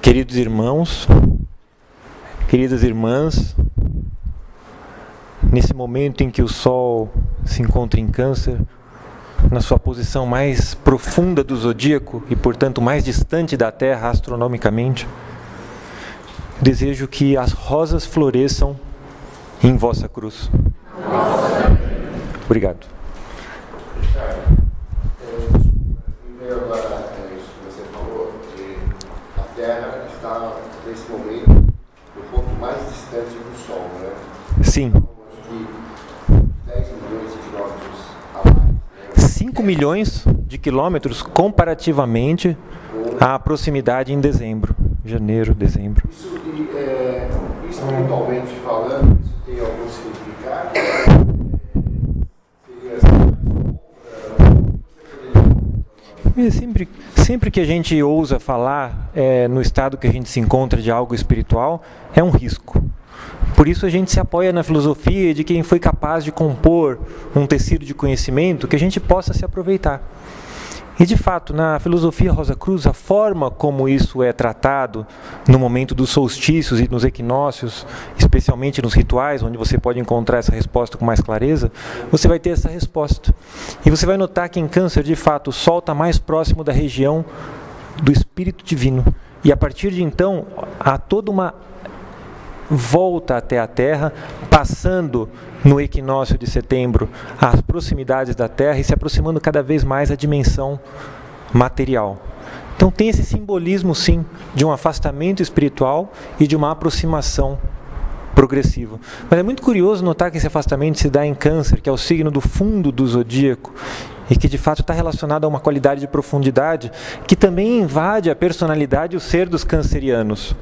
Queridos irmãos, queridas irmãs, nesse momento em que o Sol se encontra em Câncer, na sua posição mais profunda do zodíaco e, portanto, mais distante da Terra astronomicamente, desejo que as rosas floresçam em vossa cruz. Obrigado. Agora, isso que você falou, que a Terra está, nesse momento, um pouco mais distante do Sol, né? Sim. Então, acho que 10 milhões de quilômetros a mais. Né? 5 milhões de quilômetros comparativamente à proximidade em dezembro. Janeiro, dezembro. Isso, espiritualmente falando, isso tem algum significado? Sempre que a gente ousa falar no estado que a gente se encontra de algo espiritual, é um risco. Por isso a gente se apoia na filosofia de quem foi capaz de compor um tecido de conhecimento que a gente possa se aproveitar. E de fato, na filosofia Rosa Cruz, a forma como isso é tratado no momento dos solstícios e nos equinócios, especialmente nos rituais, onde você pode encontrar essa resposta com mais clareza, você vai ter essa resposta. E você vai notar que em Câncer, de fato, o Sol está mais próximo da região do Espírito Divino. E a partir de então, há toda uma volta até a Terra, passando no equinócio de setembro às proximidades da Terra e se aproximando cada vez mais à dimensão material. Então tem esse simbolismo, sim, de um afastamento espiritual e de uma aproximação progressiva. Mas é muito curioso notar que esse afastamento se dá em Câncer, que é o signo do fundo do zodíaco, e que de fato está relacionado a uma qualidade de profundidade que também invade a personalidade e o ser dos cancerianos.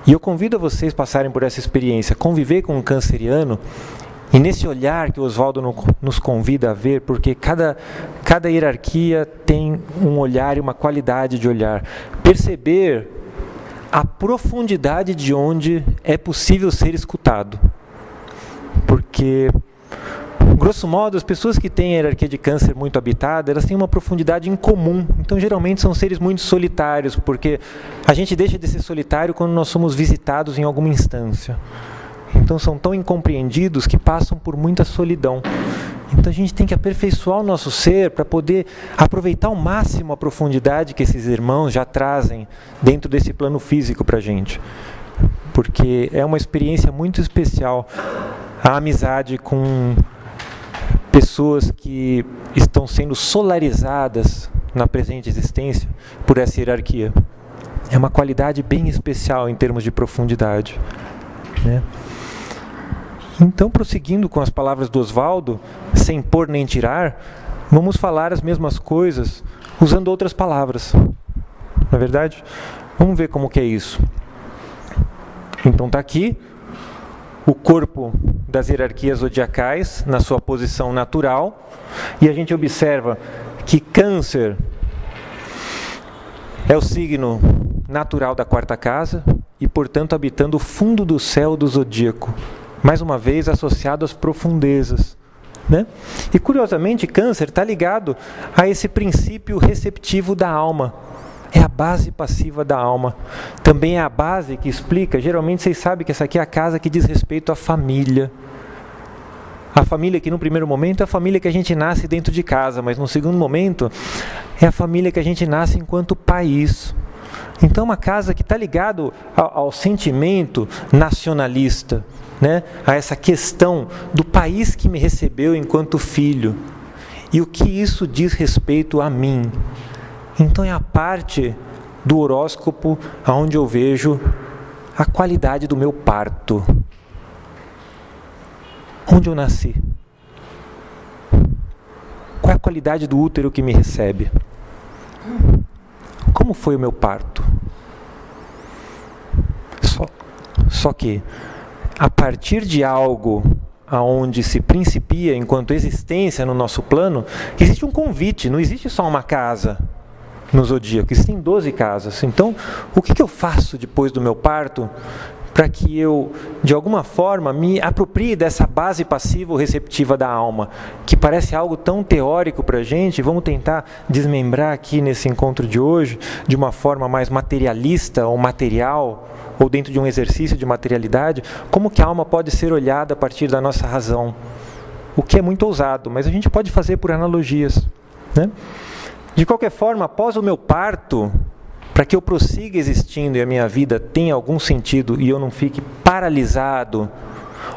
E eu convido a vocês a passarem por essa experiência, conviver com um canceriano, e nesse olhar que o Oswaldo nos convida a ver, porque cada hierarquia tem um olhar e uma qualidade de olhar. Perceber a profundidade de onde é possível ser escutado. Porque, grosso modo, as pessoas que têm a hierarquia de Câncer muito habitada, elas têm uma profundidade incomum. Então, geralmente, são seres muito solitários, porque a gente deixa de ser solitário quando nós somos visitados em alguma instância. Então, são tão incompreendidos que passam por muita solidão. Então, a gente tem que aperfeiçoar o nosso ser para poder aproveitar ao máximo a profundidade que esses irmãos já trazem dentro desse plano físico para a gente. Porque é uma experiência muito especial a amizade com pessoas que estão sendo solarizadas na presente existência por essa hierarquia. É uma qualidade bem especial em termos de profundidade, né? Então, prosseguindo com as palavras do Oswaldo, sem pôr nem tirar, vamos falar as mesmas coisas usando outras palavras. Não é verdade? Vamos ver como que é isso. Então está aqui o corpo das hierarquias zodiacais na sua posição natural, e a gente observa que Câncer é o signo natural da quarta casa e, portanto, habitando o fundo do céu do zodíaco, mais uma vez associado às profundezas, né? E curiosamente, Câncer está ligado a esse princípio receptivo da alma. É a base passiva da alma. Também é a base que explica, geralmente vocês sabem que essa aqui é a casa que diz respeito à família. A família que no primeiro momento é a família que a gente nasce dentro de casa, mas no segundo momento é a família que a gente nasce enquanto país. Então, uma casa que está ligado ao sentimento nacionalista, né? A essa questão do país que me recebeu enquanto filho. E o que isso diz respeito a mim. Então, é a parte do horóscopo onde eu vejo a qualidade do meu parto. Onde eu nasci? Qual é a qualidade do útero que me recebe? Como foi o meu parto? Só que, a partir de algo aonde se principia enquanto existência no nosso plano, existe um convite, não existe só uma casa no zodíaco, existem 12 casas. Então, o que eu faço depois do meu parto para que eu, de alguma forma, me aproprie dessa base passivo-receptiva da alma, que parece algo tão teórico para a gente. Vamos tentar desmembrar aqui nesse encontro de hoje, de uma forma mais materialista ou material, ou dentro de um exercício de materialidade, como que a alma pode ser olhada a partir da nossa razão. O que é muito ousado, mas a gente pode fazer por analogias, né? De qualquer forma, após o meu parto, para que eu prossiga existindo e a minha vida tenha algum sentido e eu não fique paralisado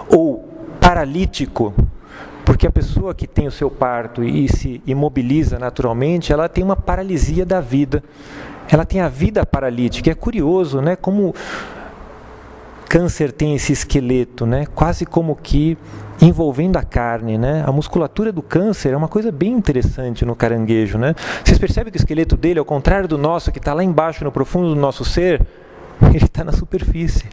ou paralítico, porque a pessoa que tem o seu parto e se imobiliza naturalmente, ela tem uma paralisia da vida, ela tem a vida paralítica. É curioso, né, como câncer tem esse esqueleto, né, quase como que envolvendo a carne, né? A musculatura do câncer é uma coisa bem interessante no caranguejo, né? Vocês percebem que o esqueleto dele, ao contrário do nosso, que está lá embaixo, no profundo do nosso ser, ele está na superfície.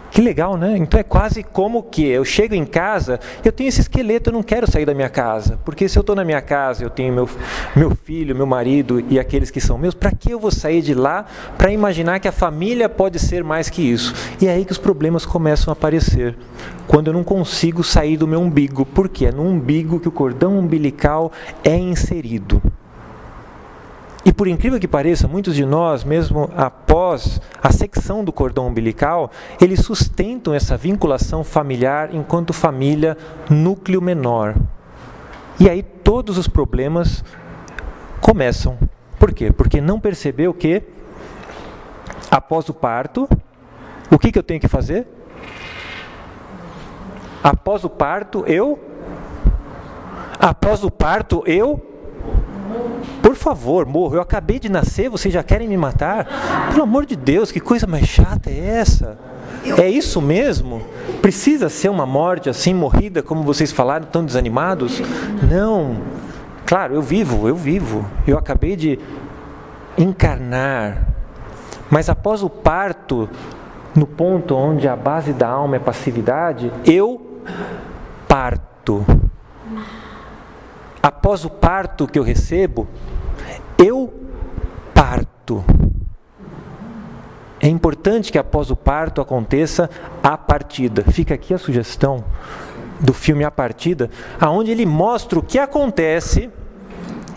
Que legal, né? Então é quase como que eu chego em casa, eu tenho esse esqueleto, eu não quero sair da minha casa, porque se eu estou na minha casa, eu tenho meu filho, meu marido e aqueles que são meus, para que eu vou sair de lá para imaginar que a família pode ser mais que isso? E é aí que os problemas começam a aparecer, quando eu não consigo sair do meu umbigo, porque é no umbigo que o cordão umbilical é inserido. E por incrível que pareça, muitos de nós, mesmo após a secção do cordão umbilical, eles sustentam essa vinculação familiar enquanto família núcleo menor. E aí todos os problemas começam. Por quê? Porque não percebeu que, após o parto, o que eu tenho que fazer? Após o parto, por favor, morro. Eu acabei de nascer, vocês já querem me matar? Pelo amor de Deus, que coisa mais chata é essa? É isso mesmo? Precisa ser uma morte assim, morrida, como vocês falaram, tão desanimados? Não. Claro, eu vivo. Eu acabei de encarnar. Mas após o parto, no ponto onde a base da alma é passividade, eu parto. Após o parto que eu recebo, eu parto. É importante que após o parto aconteça a partida. Fica aqui a sugestão do filme A Partida, onde ele mostra o que acontece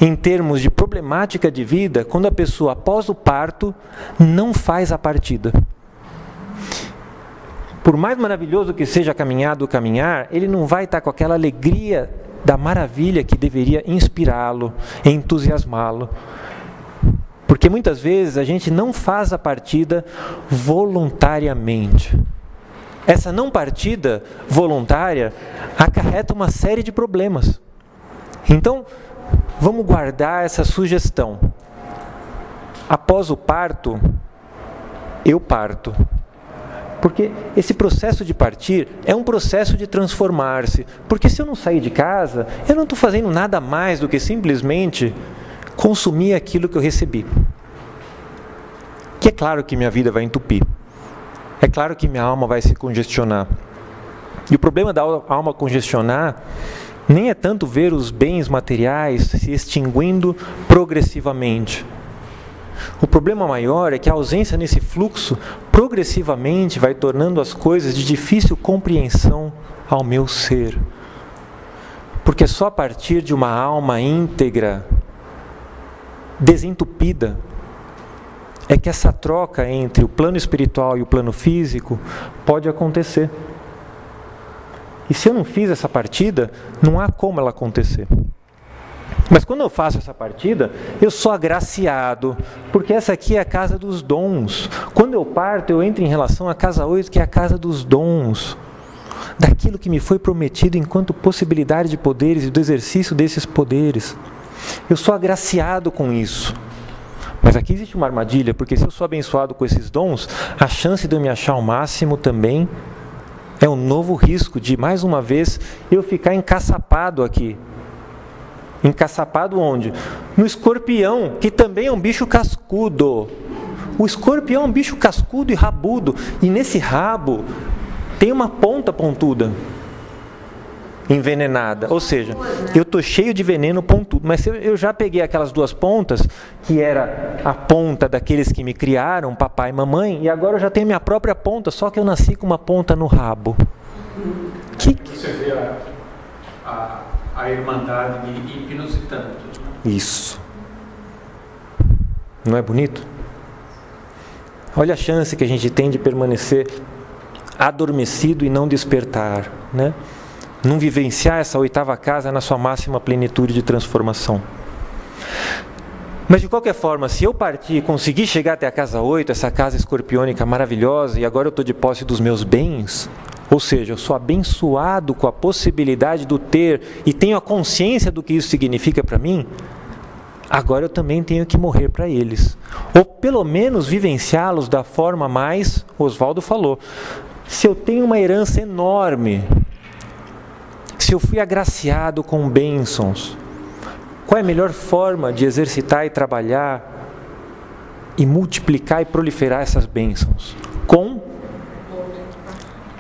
em termos de problemática de vida quando a pessoa, após o parto, não faz a partida. Por mais maravilhoso que seja a caminhada ou caminhar, ele não vai estar com aquela alegria da maravilha que deveria inspirá-lo, entusiasmá-lo. Porque muitas vezes a gente não faz a partida voluntariamente. Essa não partida voluntária acarreta uma série de problemas. Então, vamos guardar essa sugestão. Após o parto, eu parto. Porque esse processo de partir é um processo de transformar-se. Porque se eu não sair de casa, eu não estou fazendo nada mais do que simplesmente consumir aquilo que eu recebi. Que é claro que minha vida vai entupir. É claro que minha alma vai se congestionar. E o problema da alma congestionar nem é tanto ver os bens materiais se extinguindo progressivamente. O problema maior é que a ausência nesse fluxo progressivamente vai tornando as coisas de difícil compreensão ao meu ser. Porque só a partir de uma alma íntegra, desentupida, é que essa troca entre o plano espiritual e o plano físico pode acontecer. E se eu não fiz essa partida, não há como ela acontecer. Mas quando eu faço essa partida, eu sou agraciado, porque essa aqui é a casa dos dons. Quando eu parto, eu entro em relação à casa 8, que é a casa dos dons. Daquilo que me foi prometido enquanto possibilidade de poderes e do exercício desses poderes. Eu sou agraciado com isso. Mas aqui existe uma armadilha, porque se eu sou abençoado com esses dons, a chance de eu me achar ao máximo também é um novo risco de, mais uma vez, eu ficar encaçapado aqui. Encaçapado onde? No escorpião, que também é um bicho cascudo. O escorpião é um bicho cascudo e rabudo. E nesse rabo tem uma ponta pontuda. envenenada. Ou seja, eu estou cheio de veneno pontudo. Mas eu já peguei aquelas duas pontas, que era a ponta daqueles que me criaram, papai e mamãe, e agora eu já tenho minha própria ponta, só que eu nasci com uma ponta no rabo. Você vê a irmandade de hipnos e tantos. Isso. Não é bonito? Olha a chance que a gente tem de permanecer adormecido e não despertar, né? Não vivenciar essa oitava casa na sua máxima plenitude de transformação. Mas de qualquer forma, se eu partir e conseguir chegar até a casa 8, essa casa escorpiônica maravilhosa, e agora eu estou de posse dos meus bens, ou seja, eu sou abençoado com a possibilidade do ter e tenho a consciência do que isso significa para mim, agora eu também tenho que morrer para eles. Ou pelo menos vivenciá-los da forma mais, Oswaldo falou, se eu tenho uma herança enorme, se eu fui agraciado com bênçãos, qual é a melhor forma de exercitar e trabalhar e multiplicar e proliferar essas bênçãos? Com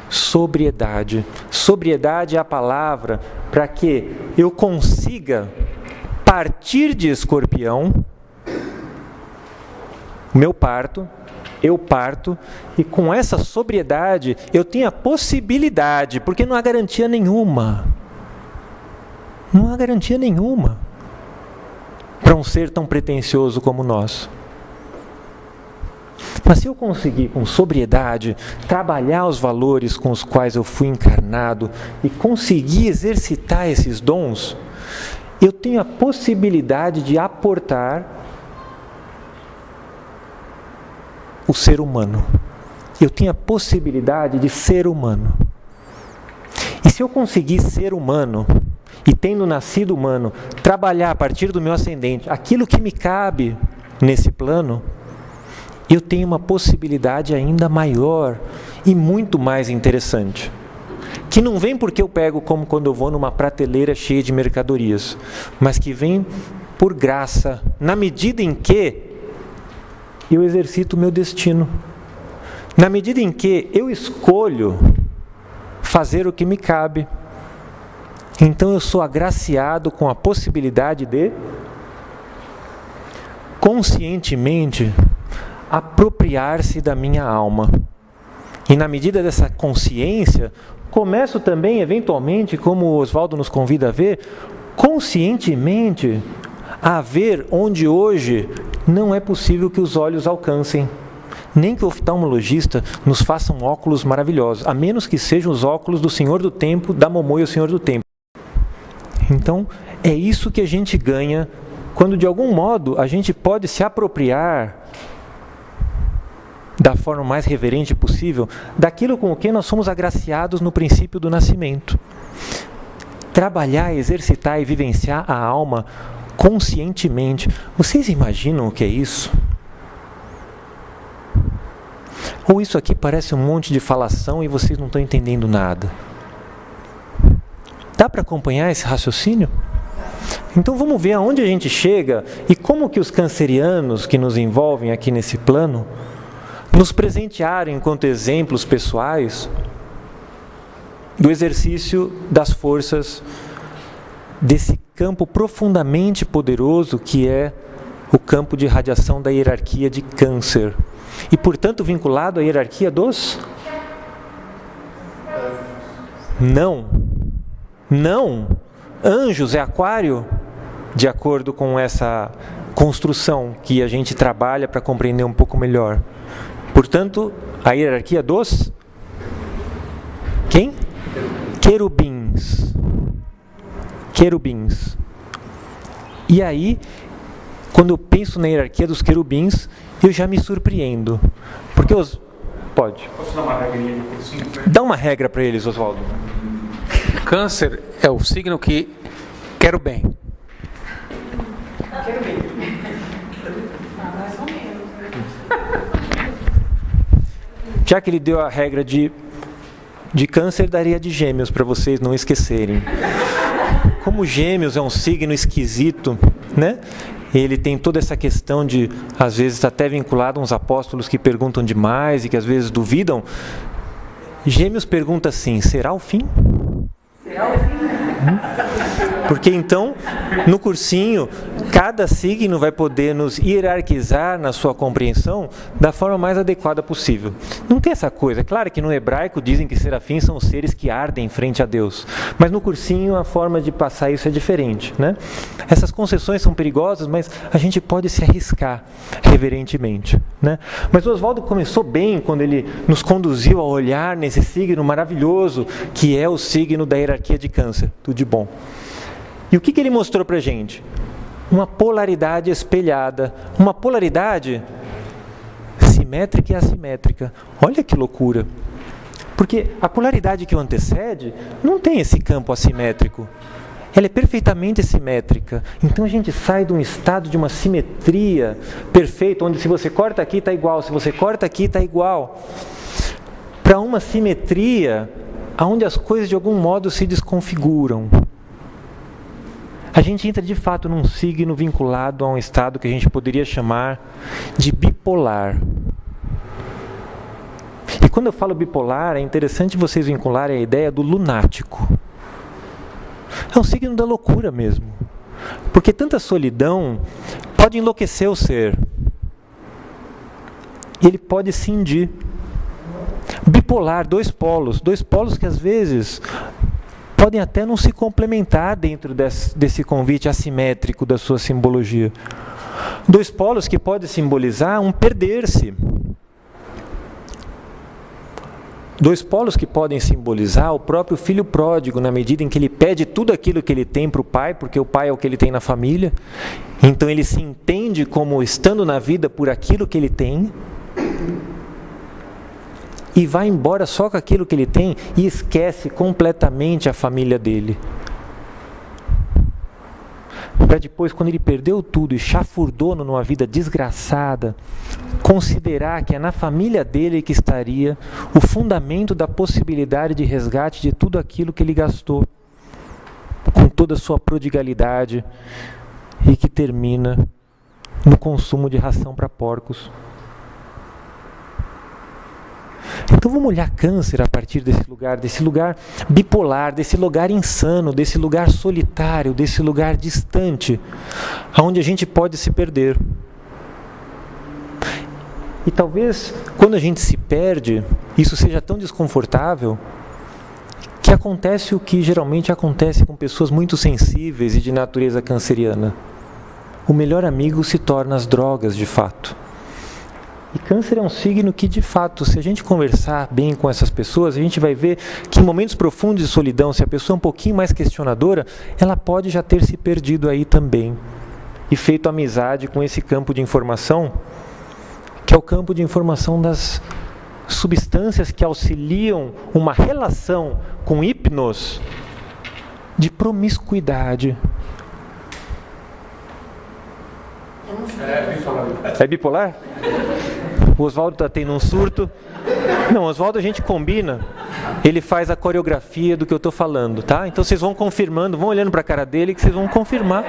sobriedade. Sobriedade é a palavra para que eu consiga partir de Escorpião, eu parto, e com essa sobriedade eu tenho a possibilidade, porque não há garantia nenhuma. Não há garantia nenhuma para um ser tão pretensioso como nós. Mas se eu conseguir com sobriedade trabalhar os valores com os quais eu fui encarnado e conseguir exercitar esses dons, eu tenho a possibilidade de aportar o ser humano. Eu tenho a possibilidade de ser humano. E se eu conseguir ser humano, e tendo nascido humano, trabalhar a partir do meu ascendente aquilo que me cabe nesse plano, eu tenho uma possibilidade ainda maior e muito mais interessante, que não vem porque eu pego como quando eu vou numa prateleira cheia de mercadorias, mas que vem por graça, na medida em que eu exercito o meu destino, na medida em que eu escolho fazer o que me cabe. Então eu sou agraciado com a possibilidade de conscientemente apropriar-se da minha alma. E na medida dessa consciência, começo também, eventualmente, como o Oswaldo nos convida a ver, conscientemente a ver onde hoje não é possível que os olhos alcancem. Nem que o oftalmologista nos faça um óculos maravilhoso, a menos que sejam os óculos do Senhor do Tempo, da Momô e o Senhor do Tempo. Então, é isso que a gente ganha quando, de algum modo, a gente pode se apropriar da forma mais reverente possível daquilo com o que nós somos agraciados no princípio do nascimento. Trabalhar, exercitar e vivenciar a alma conscientemente. Vocês imaginam o que é isso? Ou isso aqui parece um monte de falação e vocês não estão entendendo nada? Dá para acompanhar esse raciocínio? Então vamos ver aonde a gente chega e como que os cancerianos que nos envolvem aqui nesse plano nos presentearam enquanto exemplos pessoais do exercício das forças desse campo profundamente poderoso que é o campo de radiação da hierarquia de Câncer. E, portanto, vinculado à hierarquia dos... Não. Anjos é Aquário, de acordo com essa construção que a gente trabalha para compreender um pouco melhor. Portanto, a hierarquia dos... Quem? Querubins. E aí, quando eu penso na hierarquia dos querubins, eu já me surpreendo. Porque os... Pode. Posso dar uma regrinha? Dá uma regra para eles, Oswaldo. Câncer é o signo que quer o bem. Quero bem. Mais ou menos. Já que ele deu a regra de Câncer, daria de Gêmeos para vocês não esquecerem. Como Gêmeos é um signo esquisito, né? Ele tem toda essa questão de, às vezes, até vinculado a uns apóstolos que perguntam demais e que às vezes duvidam. Gêmeos pergunta assim: será o fim? Será o fim? Porque então, no cursinho, cada signo vai poder nos hierarquizar na sua compreensão da forma mais adequada possível. Não tem essa coisa. É claro que no hebraico dizem que serafins são seres que ardem em frente a Deus. Mas no cursinho a forma de passar isso é diferente, né? Essas concessões são perigosas, mas a gente pode se arriscar reverentemente, né? Mas o Oswaldo começou bem quando ele nos conduziu a olhar nesse signo maravilhoso que é o signo da hierarquia de Câncer, tudo de bom. E o que ele mostrou para a gente? Uma polaridade espelhada, uma polaridade simétrica e assimétrica. Olha que loucura! Porque a polaridade que o antecede não tem esse campo assimétrico. Ela é perfeitamente simétrica. Então a gente sai de um estado de uma simetria perfeita, onde se você corta aqui está igual, se você corta aqui está igual, para uma simetria onde as coisas de algum modo se desconfiguram. A gente entra de fato num signo vinculado a um estado que a gente poderia chamar de bipolar. E quando eu falo bipolar, é interessante vocês vincularem a ideia do lunático. É um signo da loucura mesmo. Porque tanta solidão pode enlouquecer o ser. E ele pode cindir. Bipolar, dois polos que às vezes podem até não se complementar dentro desse convite assimétrico da sua simbologia. Dois polos que podem simbolizar um perder-se. Dois polos que podem simbolizar o próprio filho pródigo, na medida em que ele pede tudo aquilo que ele tem para o pai, porque o pai é o que ele tem na família. Então ele se entende como estando na vida por aquilo que ele tem. E vai embora só com aquilo que ele tem e esquece completamente a família dele. Para depois, quando ele perdeu tudo e chafurdou numa vida desgraçada, considerar que é na família dele que estaria o fundamento da possibilidade de resgate de tudo aquilo que ele gastou, com toda a sua prodigalidade, e que termina no consumo de ração para porcos. Então vamos olhar Câncer a partir desse lugar bipolar, desse lugar insano, desse lugar solitário, desse lugar distante, onde a gente pode se perder. E talvez, quando a gente se perde, isso seja tão desconfortável, que acontece o que geralmente acontece com pessoas muito sensíveis e de natureza canceriana. O melhor amigo se torna as drogas, de fato. E Câncer é um signo que, de fato, se a gente conversar bem com essas pessoas, a gente vai ver que em momentos profundos de solidão, se a pessoa é um pouquinho mais questionadora, ela pode já ter se perdido aí também. E feito amizade com esse campo de informação, que é o campo de informação das substâncias que auxiliam uma relação com hipnos de promiscuidade. É bipolar? O Oswaldo está tendo um surto. Não, Oswaldo a gente combina. Ele faz a coreografia do que eu estou falando, tá? Então vocês vão confirmando, vão olhando para a cara dele que vocês vão confirmar.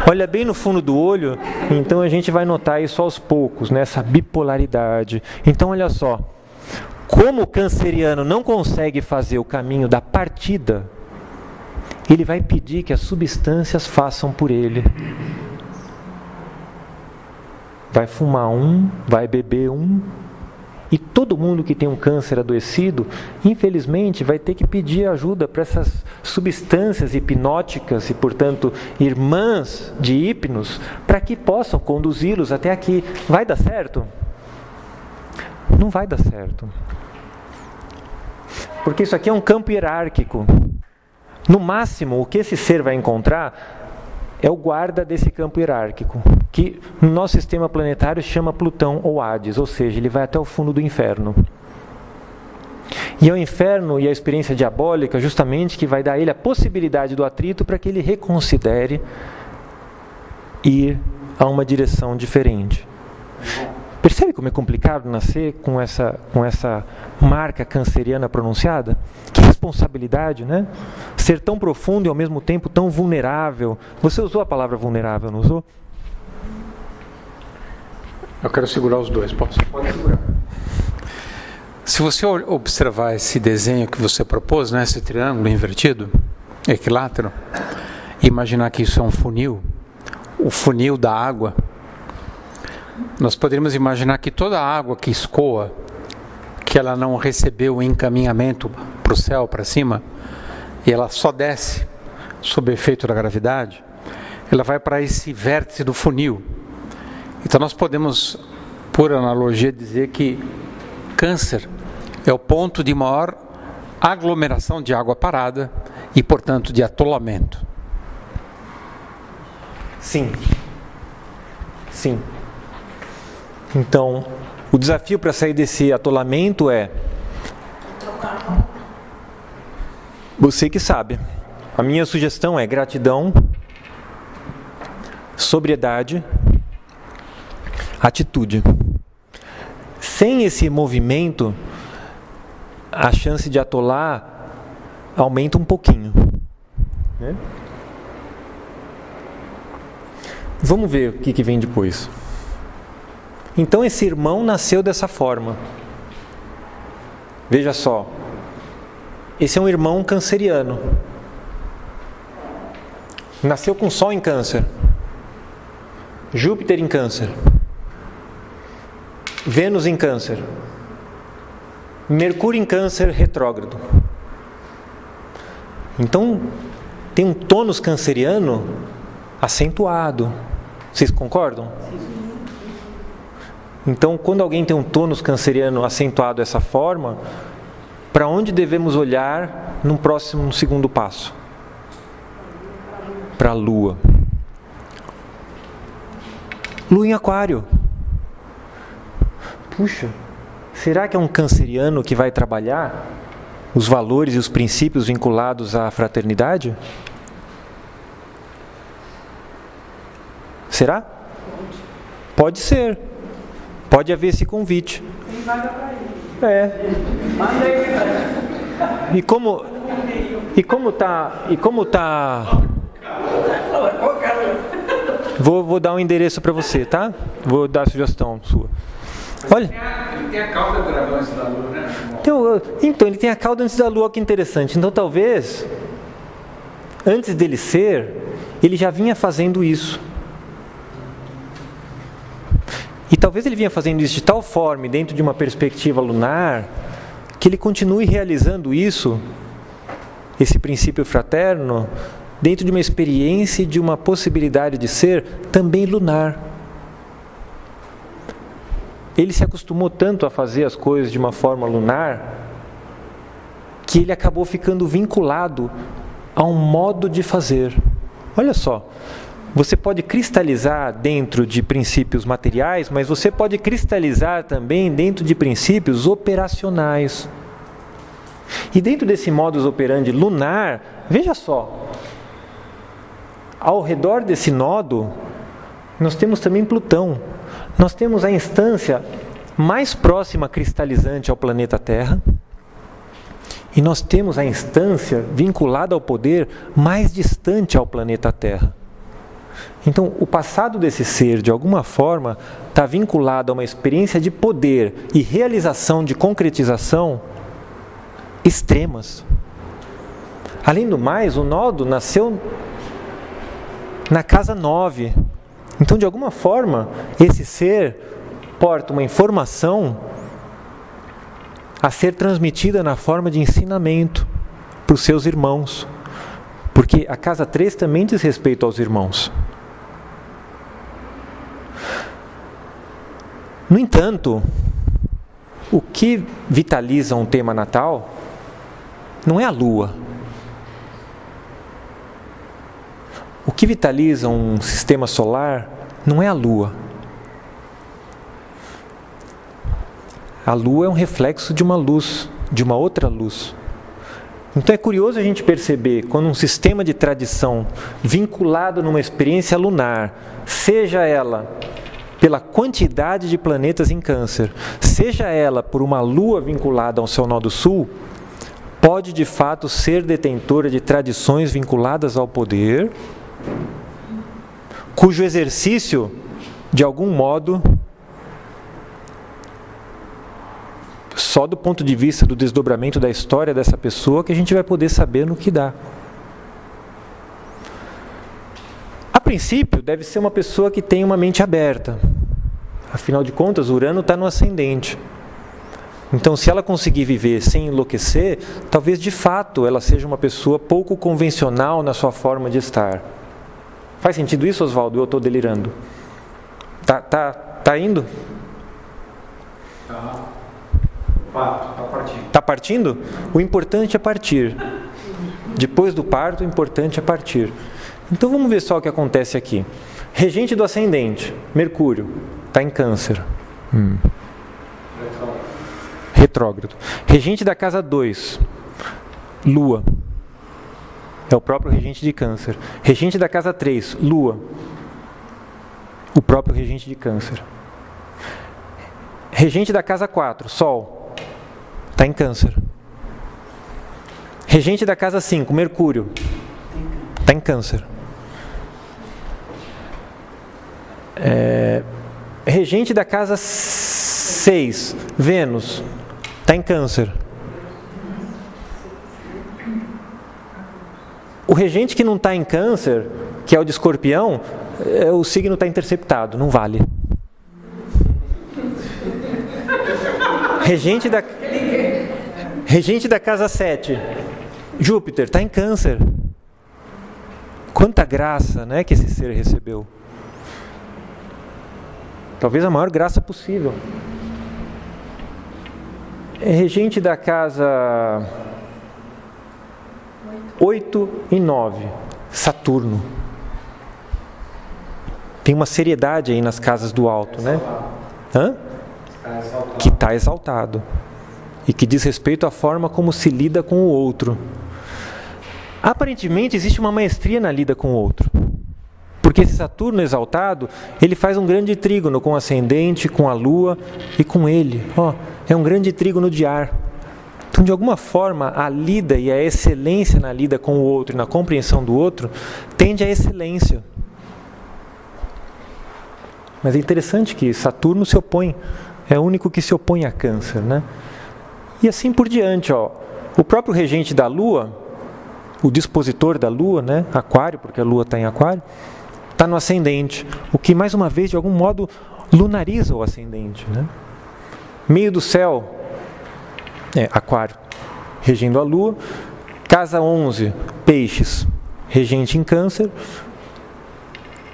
Olha bem no fundo do olho. Então a gente vai notar isso aos poucos, né? Essa bipolaridade. Então olha só. Como o canceriano não consegue fazer o caminho da partida, ele vai pedir que as substâncias façam por ele. Vai fumar um, vai beber um, e todo mundo que tem um câncer adoecido, infelizmente, vai ter que pedir ajuda para essas substâncias hipnóticas e, portanto, irmãs de hipnos, para que possam conduzi-los até aqui. Vai dar certo? Não vai dar certo. Porque isso aqui é um campo hierárquico. No máximo, o que esse ser vai encontrar é o guarda desse campo hierárquico, que no nosso sistema planetário chama Plutão ou Hades, ou seja, ele vai até o fundo do inferno. E é o inferno e a experiência diabólica justamente que vai dar a ele a possibilidade do atrito para que ele reconsidere ir a uma direção diferente. Percebe como é complicado nascer com essa marca canceriana pronunciada? Que responsabilidade, né? Ser tão profundo e ao mesmo tempo tão vulnerável. Você usou a palavra vulnerável, não usou? Eu quero segurar os dois, posso? Pode segurar. Se você observar esse desenho que você propôs, né, esse triângulo invertido, equilátero, e imaginar que isso é um funil, o funil da água, nós poderíamos imaginar que toda a água que escoa, que ela não recebeu o encaminhamento para o céu, para cima, e ela só desce sob efeito da gravidade, ela vai para esse vértice do funil. Então nós podemos, por analogia, dizer que Câncer é o ponto de maior aglomeração de água parada e, portanto, de atolamento. Sim. Sim. Então, o desafio para sair desse atolamento é... Você que sabe. A minha sugestão é gratidão, sobriedade, atitude. Sem esse movimento, a chance de atolar aumenta um pouquinho, né? Vamos ver o que vem depois. Então esse irmão nasceu dessa forma. Veja só. Esse é um irmão canceriano. Nasceu com Sol em Câncer. Júpiter em Câncer. Vênus em Câncer. Mercúrio em Câncer retrógrado. Então, tem um tônus canceriano acentuado. Vocês concordam? Então, quando alguém tem um tônus canceriano acentuado dessa forma, para onde devemos olhar no segundo passo? Para a Lua. Lua em Aquário. Puxa, será que é um canceriano que vai trabalhar os valores e os princípios vinculados à fraternidade? Será? Pode ser. Pode haver esse convite. Tem vaga para ele. É. Manda aí. E como tá? Vou dar um endereço para você, tá? Vou dar a sugestão sua. Olha. Ele tem a cauda do dragão antes da lua, né? Então, ele tem a cauda antes da lua, que interessante. Então, talvez, antes dele ser, ele já vinha fazendo isso. E talvez ele vinha fazendo isso de tal forma, dentro de uma perspectiva lunar, que ele continue realizando isso, esse princípio fraterno, dentro de uma experiência e de uma possibilidade de ser também lunar. Ele se acostumou tanto a fazer as coisas de uma forma lunar, que ele acabou ficando vinculado a um modo de fazer. Olha só, você pode cristalizar dentro de princípios materiais, mas você pode cristalizar também dentro de princípios operacionais. E dentro desse modus operandi lunar, veja só, ao redor desse nodo, nós temos também Plutão. Nós temos a instância mais próxima cristalizante ao planeta Terra, e nós temos a instância vinculada ao poder mais distante ao planeta Terra. Então, o passado desse ser, de alguma forma, está vinculado a uma experiência de poder e realização de concretização extremas. Além do mais, o nodo nasceu na casa 9. Então, de alguma forma, esse ser porta uma informação a ser transmitida na forma de ensinamento para os seus irmãos. Porque a casa 3 também diz respeito aos irmãos. No entanto, o que vitaliza um tema natal não é a Lua. O que vitaliza um sistema solar não é a Lua. A Lua é um reflexo de uma luz, de uma outra luz. Então é curioso a gente perceber quando um sistema de tradição vinculado numa experiência lunar, seja ela pela quantidade de planetas em Câncer, seja ela por uma lua vinculada ao seu nó do sul, pode de fato ser detentora de tradições vinculadas ao poder, cujo exercício, de algum modo, só do ponto de vista do desdobramento da história dessa pessoa que a gente vai poder saber no que dá. A princípio, deve ser uma pessoa que tem uma mente aberta. Afinal de contas, Urano está no ascendente. Então, se ela conseguir viver sem enlouquecer, talvez de fato ela seja uma pessoa pouco convencional na sua forma de estar. Faz sentido isso, Oswaldo? Eu estou delirando. Tá indo? Tá partindo. Está partindo? O importante é partir. Depois do parto, o importante é partir. Então vamos ver só o que acontece aqui. Regente do ascendente, Mercúrio, está em Câncer. Retrógrado. Regente da casa 2, Lua. É o próprio regente de Câncer. Regente da casa 3, Lua. O próprio regente de Câncer. Regente da casa 4, Sol. Está em Câncer. Regente da casa 5, Mercúrio. Está em Câncer. Regente da casa 6, Vênus. Está em Câncer. O regente que não está em Câncer, que é o de Escorpião, o signo está interceptado, não vale. Regente da casa 7, Júpiter, está em Câncer. Quanta graça, né, que esse ser recebeu. Talvez a maior graça possível. Regente da casa 8 e 9, Saturno. Tem uma seriedade aí nas casas do alto, né? Que está exaltado. E que diz respeito à forma como se lida com o outro. Aparentemente existe uma maestria na lida com o outro. Porque esse Saturno exaltado, ele faz um grande trígono com o ascendente, com a Lua e com ele. É um grande trígono de ar. Então, de alguma forma, a lida e a excelência na lida com o outro e na compreensão do outro tende à excelência. Mas é interessante que Saturno se opõe, é o único que se opõe a Câncer, né? E assim por diante, o próprio regente da Lua, o dispositor da Lua, né? Aquário, porque a Lua está em Aquário, está no ascendente, o que mais uma vez de algum modo lunariza o ascendente, né? Meio do céu, Aquário, regendo a Lua. Casa 11, Peixes, regente em Câncer.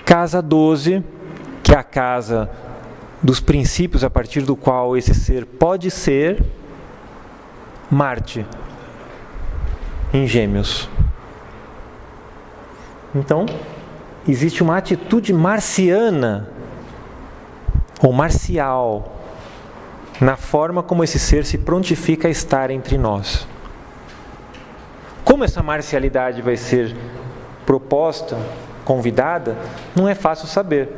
Casa 12, que é a casa dos princípios a partir do qual esse ser pode ser, Marte, em Gêmeos. Então, existe uma atitude marciana, ou marcial, na forma como esse ser se prontifica a estar entre nós. Como essa marcialidade vai ser proposta, convidada, não é fácil saber.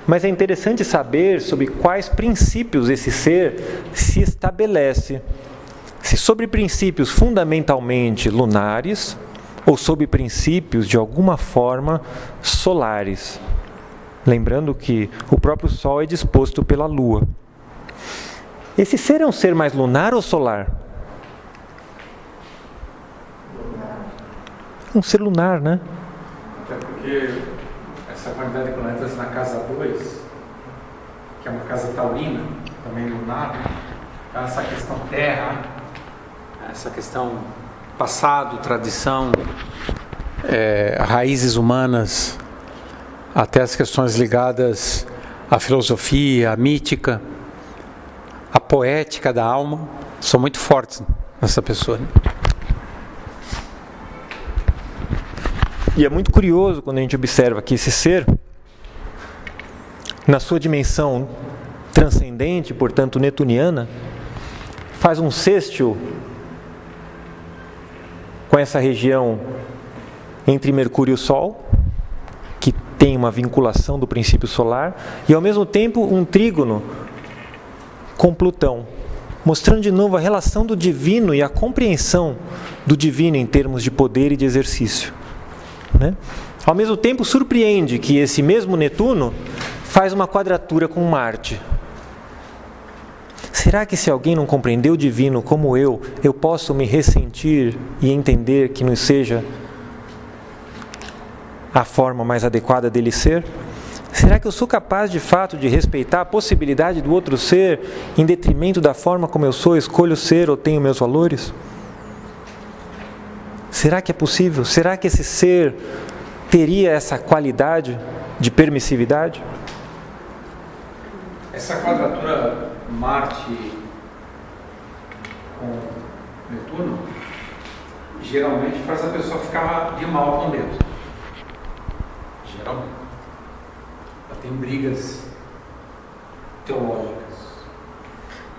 Mas é interessante saber sobre quais princípios esse ser se estabelece. Se sobre princípios fundamentalmente lunares ou sobre princípios de alguma forma solares. Lembrando que o próprio Sol é disposto pela Lua. Esse ser é um ser mais lunar ou solar? Um ser lunar, né? Até porque essa quantidade de planetas na casa 2, que é uma casa taurina, também lunar, essa questão terra, essa questão passado, tradição, raízes humanas, até as questões ligadas à filosofia, à mítica, à poética da alma, são muito fortes nessa pessoa, né? E é muito curioso quando a gente observa que esse ser, na sua dimensão transcendente, portanto netuniana, faz um sextil com essa região entre Mercúrio e o Sol, que tem uma vinculação do princípio solar, e ao mesmo tempo um trígono com Plutão, mostrando de novo a relação do divino e a compreensão do divino em termos de poder e de exercício, né? Ao mesmo tempo surpreende que esse mesmo Netuno faz uma quadratura com Marte. Será que se alguém não compreendeu o divino como eu posso me ressentir e entender que não seja a forma mais adequada dele ser? Será que eu sou capaz de fato de respeitar a possibilidade do outro ser em detrimento da forma como eu sou, escolho ser ou tenho meus valores? Será que é possível? Será que esse ser teria essa qualidade de permissividade? Essa quadratura Marte com Netuno geralmente faz a pessoa ficar de mal com Deus. Geralmente. Ela tem brigas teológicas.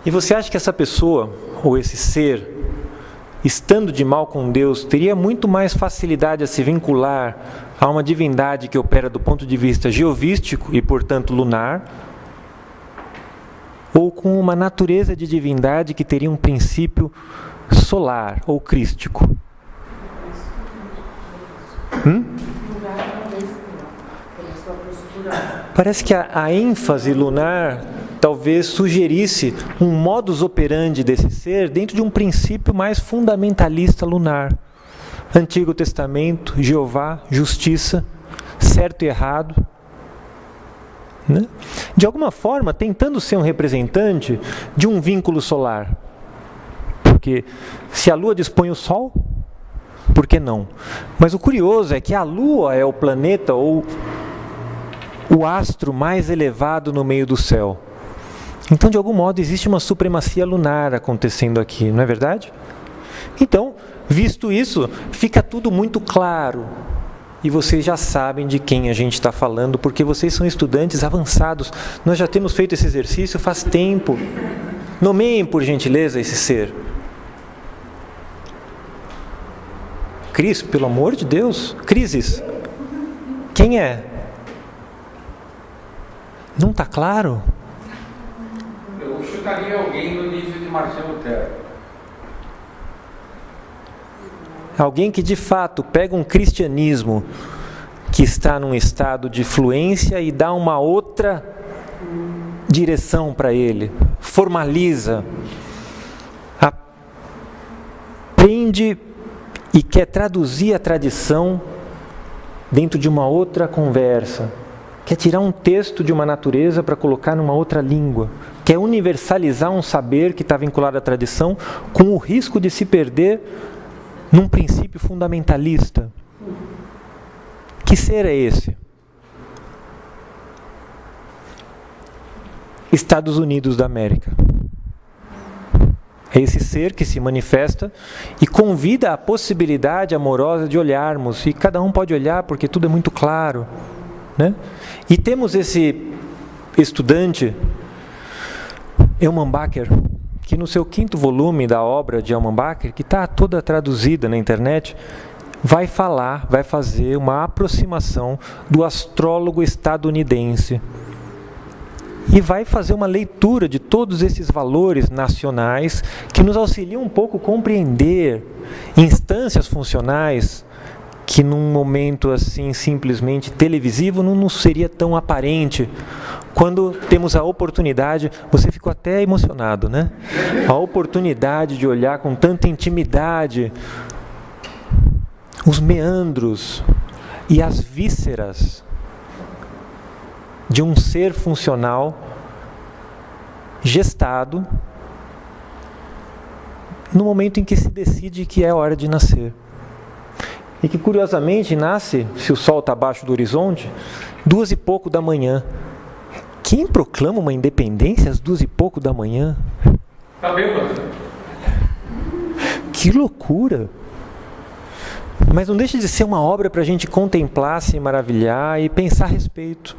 E você acha que essa pessoa, ou esse ser, estando de mal com Deus, teria muito mais facilidade a se vincular a uma divindade que opera do ponto de vista geovístico e, portanto, lunar, ou com uma natureza de divindade que teria um princípio solar ou crístico? Parece que a ênfase lunar talvez sugerisse um modus operandi desse ser dentro de um princípio mais fundamentalista lunar. Antigo Testamento, Jeová, justiça, certo e errado. Né? De alguma forma, tentando ser um representante de um vínculo solar. Porque se a Lua dispõe o Sol, por que não? Mas o curioso é que a Lua é o planeta ou o astro mais elevado no meio do céu. Então, de algum modo, existe uma supremacia lunar acontecendo aqui, não é verdade? Então, visto isso, fica tudo muito claro. E vocês já sabem de quem a gente está falando, porque vocês são estudantes avançados. Nós já temos feito esse exercício faz tempo. Nomeiem, por gentileza, esse ser. Cris, pelo amor de Deus. Crises. Quem é? Não está claro? Eu chutaria alguém no nível de Martinho Lutero. Alguém que de fato pega um cristianismo que está num estado de fluência e dá uma outra direção para ele, formaliza, aprende e quer traduzir a tradição dentro de uma outra conversa, quer tirar um texto de uma natureza para colocar numa outra língua, quer universalizar um saber que está vinculado à tradição com o risco de se perder num princípio fundamentalista. Que ser é esse? Estados Unidos da América. É esse ser que se manifesta e convida a possibilidade amorosa de olharmos, e cada um pode olhar porque tudo é muito claro, né? E temos esse estudante, Eumann Baker, que no seu 5º volume da obra de Eumann Baker, que está toda traduzida na internet, vai fazer uma aproximação do astrólogo estadunidense. E vai fazer uma leitura de todos esses valores nacionais que nos auxiliam um pouco a compreender instâncias funcionais que num momento assim simplesmente televisivo não nos seria tão aparente. Quando temos a oportunidade, você ficou até emocionado, né? A oportunidade de olhar com tanta intimidade os meandros e as vísceras de um ser funcional gestado no momento em que se decide que é hora de nascer. E que curiosamente nasce, se o sol está abaixo do horizonte, 2 e pouco da manhã. Quem proclama uma independência às 2 e pouco da manhã? Tá bêbado. Que loucura! Mas não deixa de ser uma obra para a gente contemplar, se maravilhar e pensar a respeito.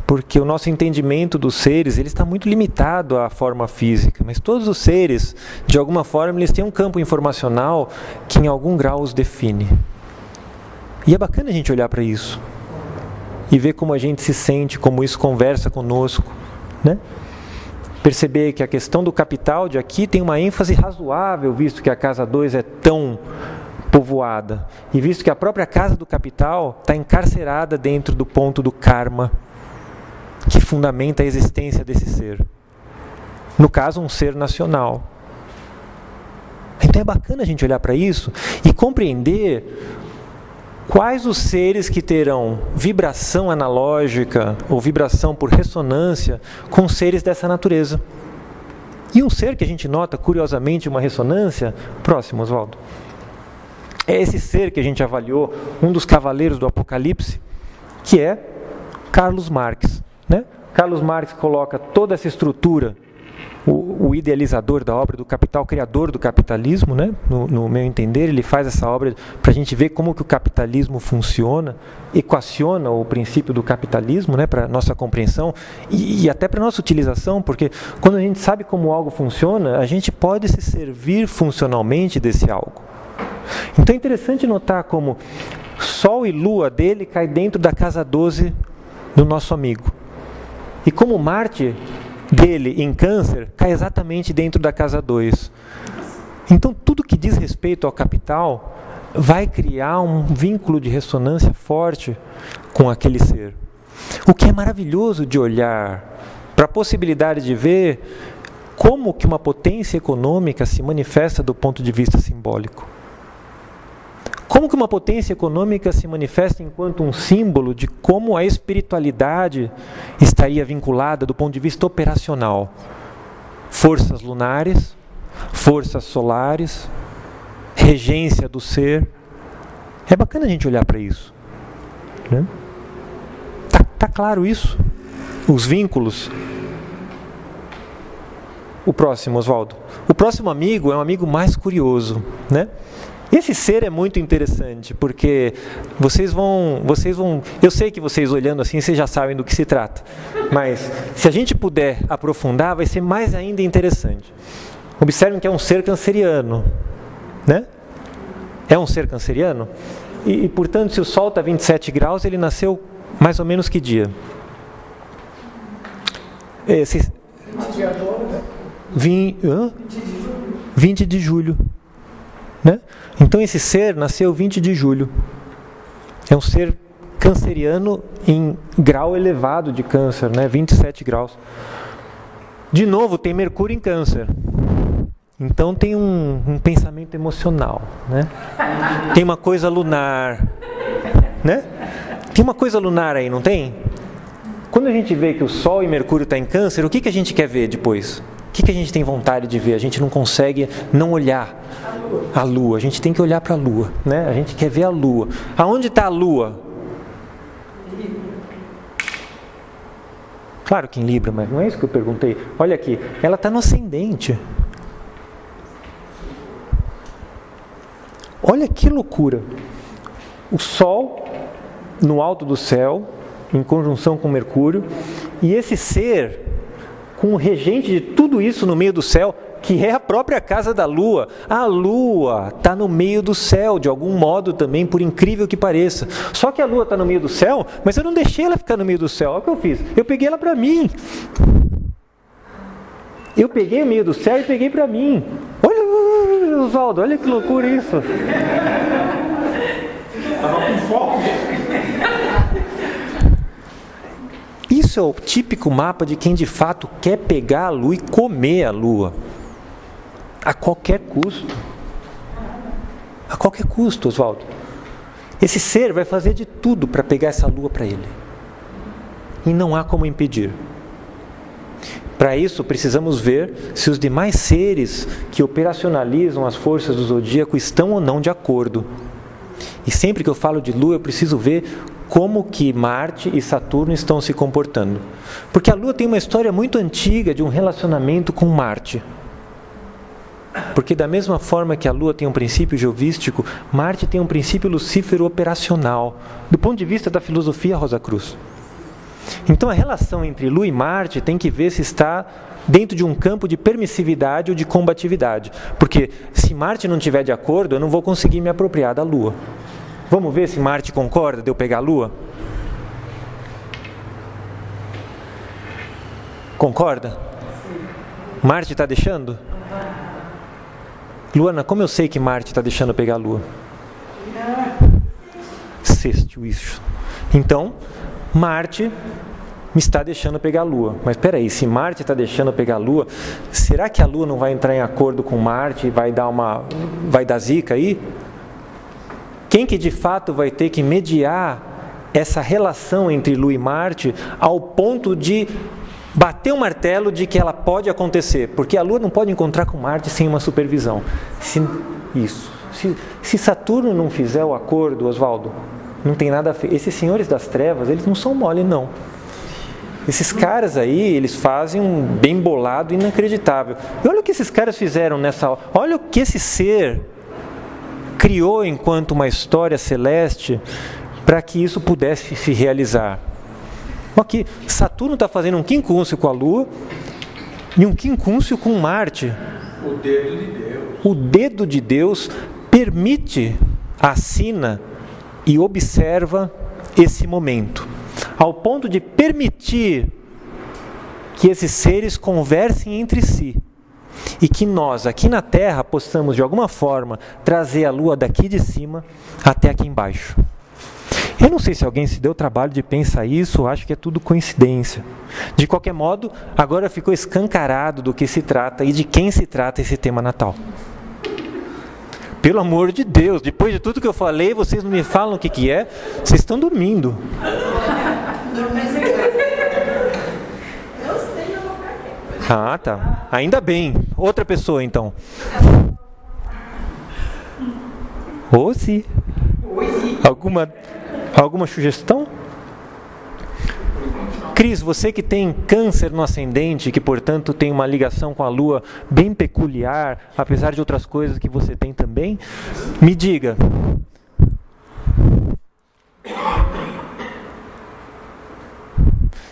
Porque o nosso entendimento dos seres, ele está muito limitado à forma física, mas todos os seres, de alguma forma, eles têm um campo informacional que em algum grau os define. E é bacana a gente olhar para isso e ver como a gente se sente, como isso conversa conosco, né? Perceber que a questão do capital de aqui tem uma ênfase razoável, visto que a casa 2 é tão povoada, e visto que a própria casa do capital está encarcerada dentro do ponto do karma, que fundamenta a existência desse ser. No caso, um ser nacional. Então é bacana a gente olhar para isso e compreender quais os seres que terão vibração analógica ou vibração por ressonância com seres dessa natureza. E um ser que a gente nota, curiosamente, uma ressonância, próximo, Oswaldo, é esse ser que a gente avaliou, um dos cavaleiros do Apocalipse, que é Carlos Marx, né? Carlos Marx coloca toda essa estrutura, o idealizador da obra do Capital, criador do capitalismo, né? No meu entender, ele faz essa obra para a gente ver como que o capitalismo funciona, equaciona o princípio do capitalismo, né? Para nossa compreensão e até para nossa utilização, porque quando a gente sabe como algo funciona, a gente pode se servir funcionalmente desse algo. Então é interessante notar como Sol e Lua dele cai dentro da casa 12 do nosso amigo. E como Marte dele em Câncer cai exatamente dentro da casa 2. Então tudo que diz respeito ao capital vai criar um vínculo de ressonância forte com aquele ser. O que é maravilhoso de olhar para a possibilidade de ver como que uma potência econômica se manifesta do ponto de vista simbólico. Como que uma potência econômica se manifesta enquanto um símbolo de como a espiritualidade estaria vinculada do ponto de vista operacional. Forças lunares, forças solares, regência do ser. É bacana a gente olhar para isso, né? Tá claro isso? Os vínculos. O próximo, Oswaldo. O próximo amigo é um amigo mais curioso, né? Esse ser é muito interessante, porque vocês vão, eu sei que vocês olhando assim, vocês já sabem do que se trata, mas se a gente puder aprofundar, vai ser mais ainda interessante. Observem que é um ser canceriano, né? É um ser canceriano, e portanto, se o Sol está 27 graus, ele nasceu mais ou menos que dia? 20 de julho. Né? Então esse ser nasceu 20 de julho. É um ser canceriano em grau elevado de câncer, né? 27 graus. De novo, tem Mercúrio em Câncer. Então tem um pensamento emocional, né? Tem uma coisa lunar, né? Tem uma coisa lunar aí, não tem? Quando a gente vê que o Sol e Mercúrio estão em Câncer, o que a gente quer ver depois? O que a gente tem vontade de ver? A gente não consegue não olhar a Lua. A gente tem que olhar para a Lua, né? A gente quer ver a Lua. Aonde está a Lua? Claro que em Libra, mas não é isso que eu perguntei. Olha aqui, ela está no ascendente. Olha que loucura. O Sol no alto do céu, em conjunção com Mercúrio, e esse ser com o regente de tudo isso no meio do céu, que é a própria casa da Lua. A Lua está no meio do céu, de algum modo também, por incrível que pareça. Só que a Lua está no meio do céu, mas eu não deixei ela ficar no meio do céu. Olha o que eu fiz. Eu peguei ela para mim. Eu peguei o meio do céu e peguei para mim. Olha, Oswaldo, olha que loucura isso. Estava com foco. Isso é o típico mapa de quem de fato quer pegar a Lua e comer a Lua. A qualquer custo. A qualquer custo, Oswaldo. Esse ser vai fazer de tudo para pegar essa Lua para ele. E não há como impedir. Para isso, precisamos ver se os demais seres que operacionalizam as forças do zodíaco estão ou não de acordo. E sempre que eu falo de Lua, eu preciso ver como que Marte e Saturno estão se comportando. Porque a Lua tem uma história muito antiga de um relacionamento com Marte. Porque da mesma forma que a Lua tem um princípio geovístico, Marte tem um princípio lucífero operacional, do ponto de vista da filosofia Rosa Cruz. Então a relação entre Lua e Marte tem que ver se está dentro de um campo de permissividade ou de combatividade. Porque se Marte não estiver de acordo, eu não vou conseguir me apropriar da Lua. Vamos ver se Marte concorda de eu pegar a Lua? Concorda? Marte está deixando? Luana, como eu sei que Marte está deixando eu pegar a Lua? Sexto, isso. Então, Marte me está deixando pegar a Lua. Mas espera aí, se Marte está deixando pegar a Lua, será que a Lua não vai entrar em acordo com Marte e vai dar zica aí? Quem que de fato vai ter que mediar essa relação entre Lua e Marte ao ponto de bater o martelo de que ela pode acontecer? Porque a Lua não pode encontrar com Marte sem uma supervisão. Se Saturno não fizer o acordo, Oswaldo, não tem nada a ver. Esses senhores das trevas, eles não são mole, não. Esses caras aí, eles fazem um bem bolado inacreditável. E olha o que esses caras fizeram nessa hora. Olha o que esse ser criou enquanto uma história celeste para que isso pudesse se realizar. Aqui, Saturno está fazendo um quincúncio com a Lua e um quincúncio com Marte. O dedo de Deus. O dedo de Deus permite, assina e observa esse momento, ao ponto de permitir que esses seres conversem entre si e que nós, aqui na Terra, possamos de alguma forma trazer a Lua daqui de cima até aqui embaixo. Eu não sei se alguém se deu o trabalho de pensar isso, acho que é tudo coincidência. De qualquer modo, agora ficou escancarado do que se trata e de quem se trata esse tema natal. Pelo amor de Deus, depois de tudo que eu falei, vocês não me falam o que é, vocês estão dormindo. Ah, tá. Ainda bem. Outra pessoa, então. Ou se. Alguma sugestão? Cris, você que tem câncer no ascendente, que portanto tem uma ligação com a Lua bem peculiar, apesar de outras coisas que você tem também, me diga.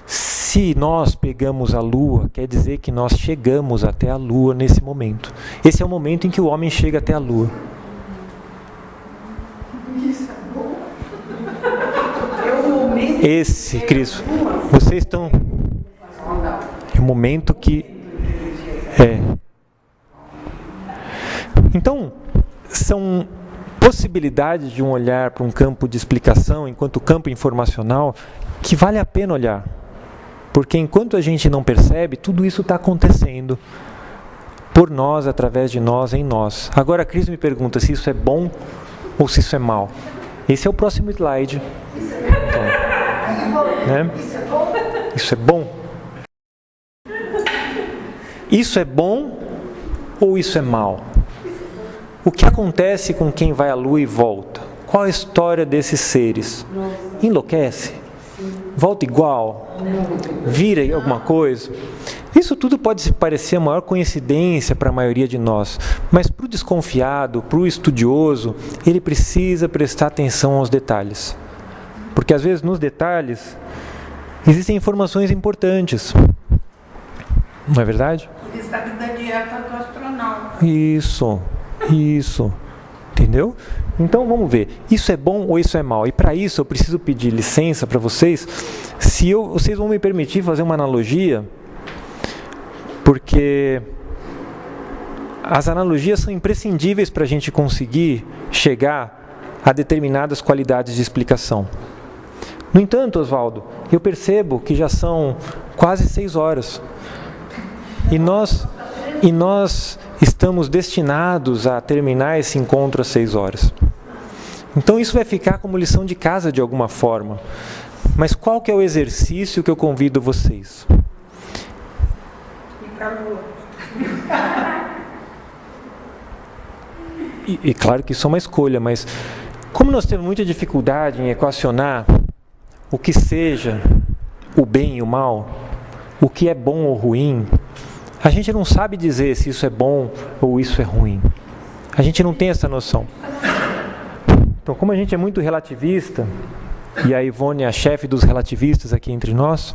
Se nós pegamos a Lua, quer dizer que nós chegamos até a Lua nesse momento. Esse é o momento em que o homem chega até a Lua. Esse, Cris, vocês estão... É o momento que... Então, são possibilidades de um olhar para um campo de explicação, enquanto campo informacional, que vale a pena olhar. Porque enquanto a gente não percebe, tudo isso está acontecendo por nós, através de nós, em nós. Agora a Cris me pergunta se isso é bom ou se isso é mal. Esse é o próximo slide. Né? Isso é bom? Isso é bom ou isso é mal? O que acontece com quem vai à Lua e volta? Qual a história desses seres? Enlouquece? Volta igual? Vira alguma coisa? Isso tudo pode parecer a maior coincidência para a maioria de nós, mas para o desconfiado, para o estudioso, ele precisa prestar atenção aos detalhes. Porque às vezes nos detalhes existem informações importantes. Não é verdade? Ele sabe da dieta do astronauta. Isso. Entendeu? Então vamos ver, isso é bom ou isso é mal? E para isso eu preciso pedir licença para vocês, vocês vão me permitir fazer uma analogia, porque as analogias são imprescindíveis para a gente conseguir chegar a determinadas qualidades de explicação. No entanto, Oswaldo, eu percebo que já são quase 6 horas. E nós estamos destinados a terminar esse encontro às 6 horas. Então isso vai ficar como lição de casa de alguma forma. Mas qual que é o exercício que eu convido vocês? Ir para a Lua. E claro que isso é uma escolha, mas como nós temos muita dificuldade em equacionar o que seja o bem e o mal, o que é bom ou ruim, a gente não sabe dizer se isso é bom ou isso é ruim. A gente não tem essa noção. Então, como a gente é muito relativista, e a Ivone é a chefe dos relativistas aqui entre nós,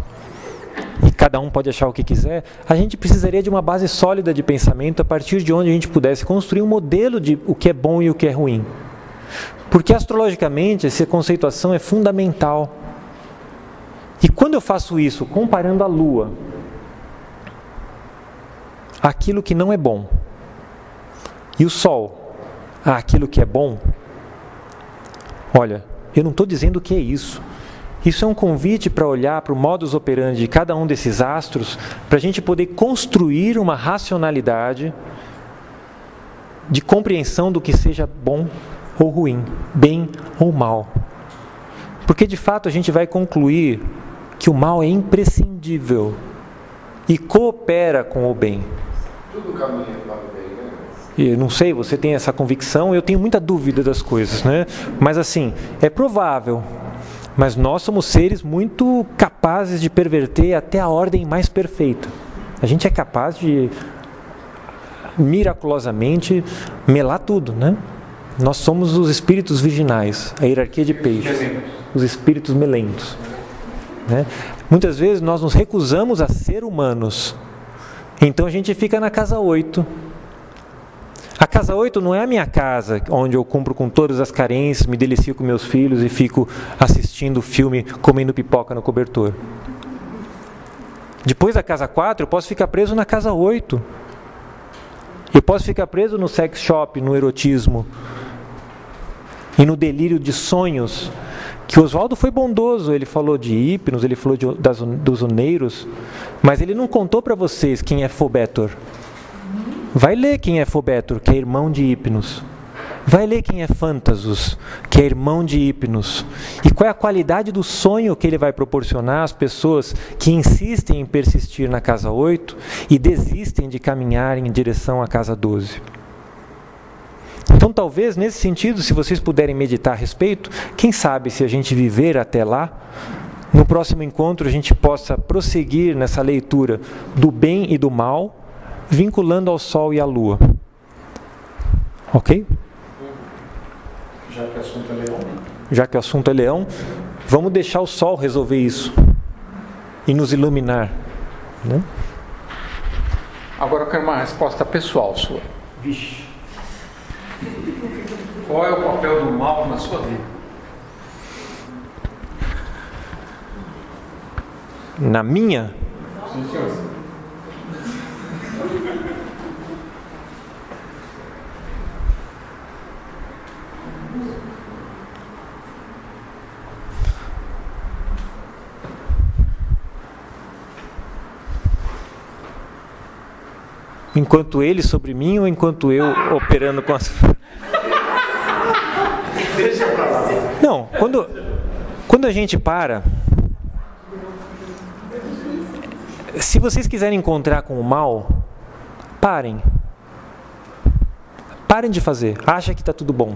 e cada um pode achar o que quiser, a gente precisaria de uma base sólida de pensamento a partir de onde a gente pudesse construir um modelo de o que é bom e o que é ruim. Porque astrologicamente essa conceituação é fundamental. E quando eu faço isso comparando a Lua, aquilo que não é bom, e o Sol, aquilo que é bom, olha, eu não estou dizendo o que é isso. Isso é um convite para olhar para o modus operandi de cada um desses astros, para a gente poder construir uma racionalidade de compreensão do que seja bom ou ruim, bem ou mal. Porque de fato a gente vai concluir que o mal é imprescindível e coopera com o bem. Tudo caminha para o bem, né? Eu não sei, você tem essa convicção, eu tenho muita dúvida das coisas, né? Mas assim, é provável. Mas nós somos seres muito capazes de perverter até a ordem mais perfeita. A gente é capaz de miraculosamente melar tudo, né? Nós somos os espíritos virginais, a hierarquia de peixes, os espíritos melentos, né? Muitas vezes nós nos recusamos a ser humanos, então a gente fica na casa 8. A casa 8 não é a minha casa, onde eu cumpro com todas as carências, me delicio com meus filhos e fico assistindo filme, comendo pipoca no cobertor. Depois da casa 4, eu posso ficar preso na casa 8. Eu posso ficar preso no sex shop, no erotismo e no delírio de sonhos. Que o Oswaldo foi bondoso, ele falou de hipnos, ele falou dos oneiros, mas ele não contou para vocês quem é Fobetor. Vai ler quem é Fobetor, que é irmão de Hipnos. Vai ler quem é Phantasus, que é irmão de Hipnos. E qual é a qualidade do sonho que ele vai proporcionar às pessoas que insistem em persistir na casa 8 e desistem de caminhar em direção à casa 12. Então talvez nesse sentido, se vocês puderem meditar a respeito, quem sabe se a gente viver até lá, no próximo encontro a gente possa prosseguir nessa leitura do bem e do mal, vinculando ao Sol e à Lua. Ok? Já que o assunto é leão. Já que o assunto é leão, vamos deixar o Sol resolver isso e nos iluminar, né? Agora eu quero uma resposta pessoal sua. Vixe. Qual é o papel do mal na sua vida? Na minha? Sim, senhor. Enquanto ele sobre mim ou enquanto eu operando com as... Deixa pra lá. Não, quando a gente para... Se vocês quiserem encontrar com o mal, parem. Parem de fazer. Acha que está tudo bom.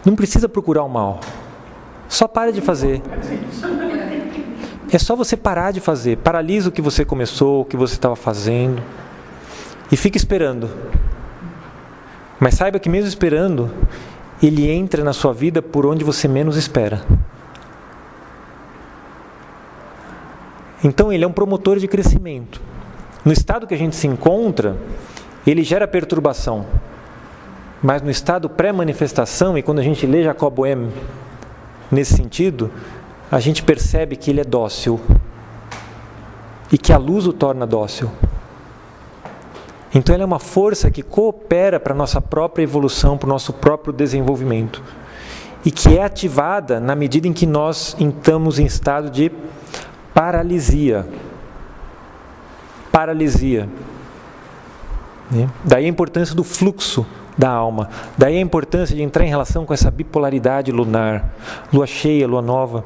Não precisa procurar o mal. Só pare de fazer. É só você parar de fazer. Paralisa o que você começou, o que você estava fazendo. E fique esperando. Mas saiba que mesmo esperando, ele entra na sua vida por onde você menos espera. Então ele é um promotor de crescimento. No estado que a gente se encontra, ele gera perturbação. Mas no estado pré-manifestação, e quando a gente lê Jacob Boehme nesse sentido, a gente percebe que ele é dócil e que a luz o torna dócil. Então ele é uma força que coopera para a nossa própria evolução, para o nosso próprio desenvolvimento, e que é ativada na medida em que nós estamos em estado de paralisia. Paralisia. Daí a importância do fluxo da alma. Daí a importância de entrar em relação com essa bipolaridade lunar, lua cheia, lua nova.